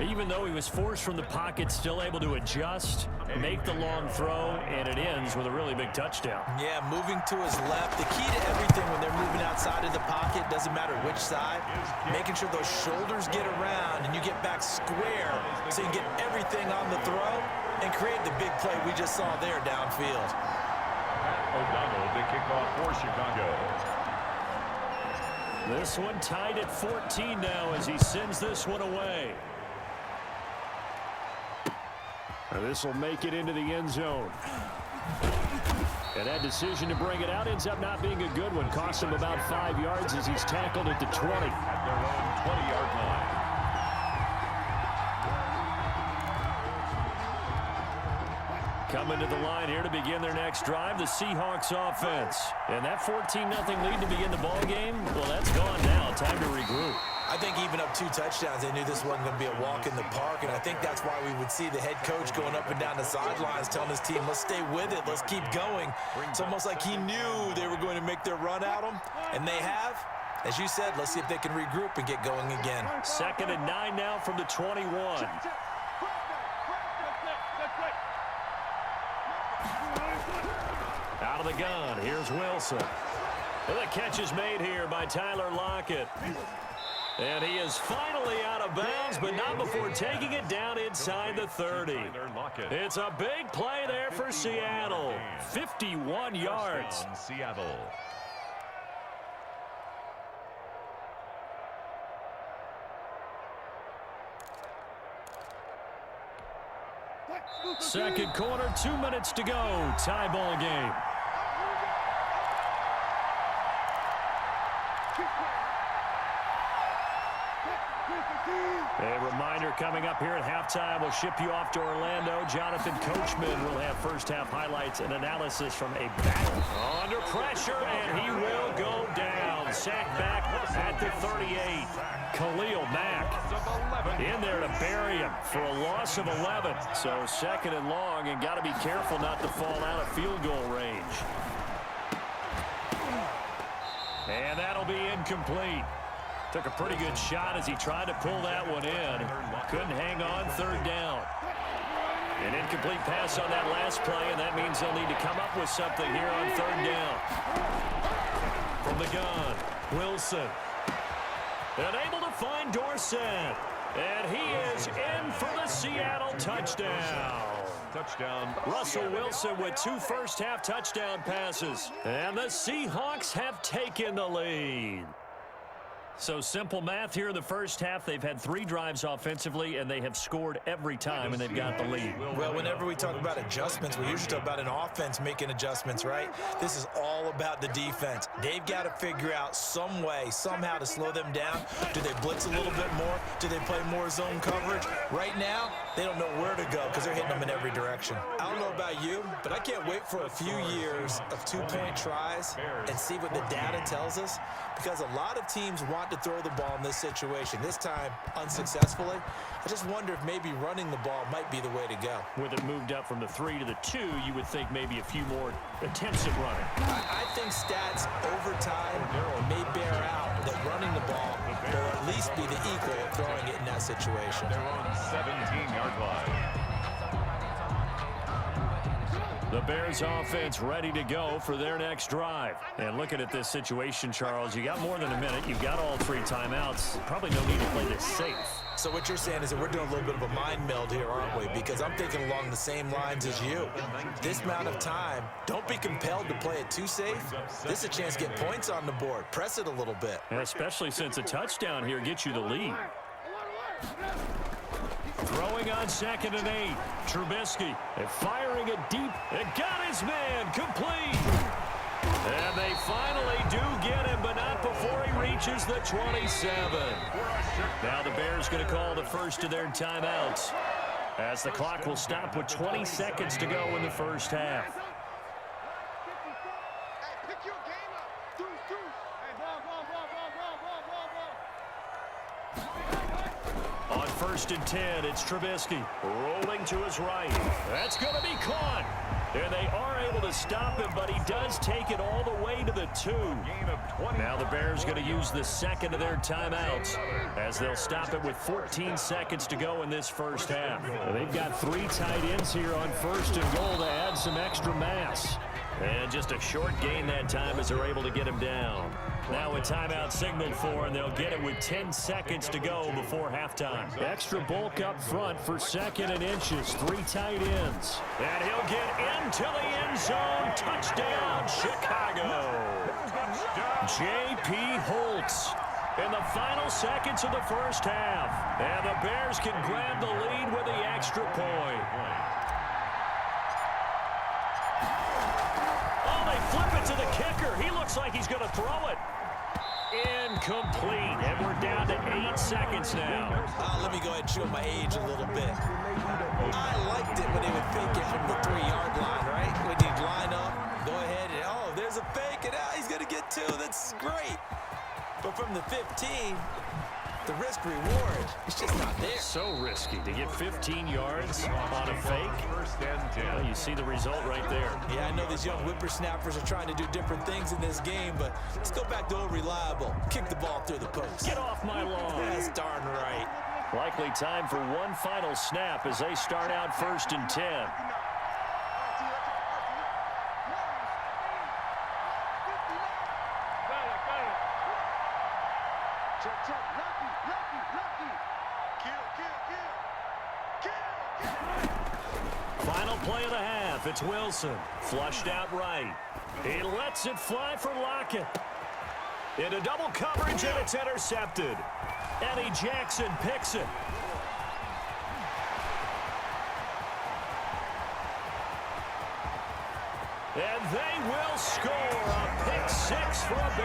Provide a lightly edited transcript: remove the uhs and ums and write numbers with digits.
Even though he was forced from the pocket, still able to adjust, make the long throw, and it ends with a really big touchdown. Yeah, moving to his left. The key to everything when they're moving outside of the pocket, doesn't matter which side, making sure those shoulders get around and you get back square so you can get everything on the throw and create the big play we just saw there downfield. O'Donnell, the kickoff for Chicago. This one tied at 14 now as he sends this one away. This will make it into the end zone. And that decision to bring it out ends up not being a good one. Costs him about 5 yards as he's tackled at the 20. At their own 20-yard line. Coming to the line here to begin their next drive, the Seahawks offense. And that 14-0 lead to begin the ball game, well, that's gone now. Time to regroup. I think even up 2 touchdowns, they knew this wasn't going to be a walk in the park, and I think that's why we would see the head coach going up and down the sidelines telling his team, let's stay with it, let's keep going. It's almost like he knew they were going to make their run at him, and they have. As you said, let's see if they can regroup and get going again. 2nd and 9 now from the 21. Out of the gun, here's Wilson. And the catch is made here by Tyler Lockett. And he is finally out of bounds, but not before taking it down inside the 30. It's a big play there for Seattle. 51 yards. Seattle. Second quarter, 2 minutes to go. Tie ball game. A reminder coming up here at halftime. We'll ship you off to Orlando. Jonathan Coachman will have first-half highlights and analysis from a battle. Under pressure, and he will go down. Sacked back at the 38. Khalil Mack in there to bury him for a loss of 11. So 2nd and long, and got to be careful not to fall out of field goal range. And that'll be incomplete. Took a pretty good shot as he tried to pull that one in. Couldn't hang on, 3rd down. An incomplete pass on that last play, and that means they'll need to come up with something here on 3rd down. From the gun, Wilson. And able to find Dorsett. And he is in for the Seattle touchdown. Touchdown. Russell Wilson with 2 first-half touchdown passes. And the Seahawks have taken the lead. So simple math here in the first half. They've had 3 drives offensively, and they have scored every time, and they've got the lead. Well, whenever we talk about adjustments, we usually talk about an offense making adjustments, right? This is all about the defense. They've got to figure out some way, somehow to slow them down. Do they blitz a little bit more? Do they play more zone coverage? Right now, they don't know where to go because they're hitting them in every direction. I don't know about you, but I can't wait for a few years of 2-point tries and see what the data tells us, because a lot of teams want to throw the ball in this situation, this time unsuccessfully. I just wonder if maybe running the ball might be the way to go. With it moved up from the 3 to the 2, you would think maybe a few more attempts at running. I think stats over time may bear out that running the ball will at least be the equal of throwing it in that situation. They're on 17-yard line. The Bears offense ready to go for their next drive. And looking at this situation, Charles, you got more than a minute. You've got all 3 timeouts. Probably no need to play this safe. So what you're saying is that we're doing a little bit of a mind meld here, aren't we? Because I'm thinking along the same lines as you. This amount of time, don't be compelled to play it too safe. This is a chance to get points on the board. Press it a little bit. And especially since a touchdown here gets you the lead. Throwing on 2nd and 8. Trubisky. And firing it deep. And got his man. Complete. And they finally do get him, but not before he reaches the 27. Now the Bears going to call the first of their timeouts, as the clock will stop with 20 seconds to go in the first half. On 1st and 10, it's Trubisky rolling to his right. That's going to be caught. And they are able to stop him, but he does take it all the way to the 2. Now the Bears going to use the second of their timeouts as they'll stop it with 14 seconds to go in this first half. They've got 3 tight ends here on first and goal to add some extra mass. And just a short gain that time as they're able to get him down. Now a timeout signaled for, and they'll get it with 10 seconds to go before halftime. Extra bulk up front for second and inches. 3 tight ends. And he'll get into the end zone. Touchdown, Chicago. J.P. Holtz in the final seconds of the first half. And the Bears can grab the lead with the extra point. Flip it to the kicker. He looks like he's going to throw it. Incomplete. And we're down to 8 seconds now. Let me go ahead and show my age a little bit. I liked it when they would fake it from the 3-yard line, right? When you'd line up, go ahead and, oh, there's a fake, and he's going to get 2. That's great. But from the 15, the risk-reward, it's just not there. So risky to get 15 yards on a fake. Well, you see the result right there. Yeah, I know these young whippersnappers are trying to do different things in this game, but let's go back to old reliable. Kick the ball through the post. Get off my lawn. That's darn right. Likely time for one final snap as they start out first and 10. Final play of the half. It's Wilson. Flushed out right. He lets it fly for Lockett. Into double coverage, and it's intercepted. Eddie Jackson picks it. And they will score a pick 6 for a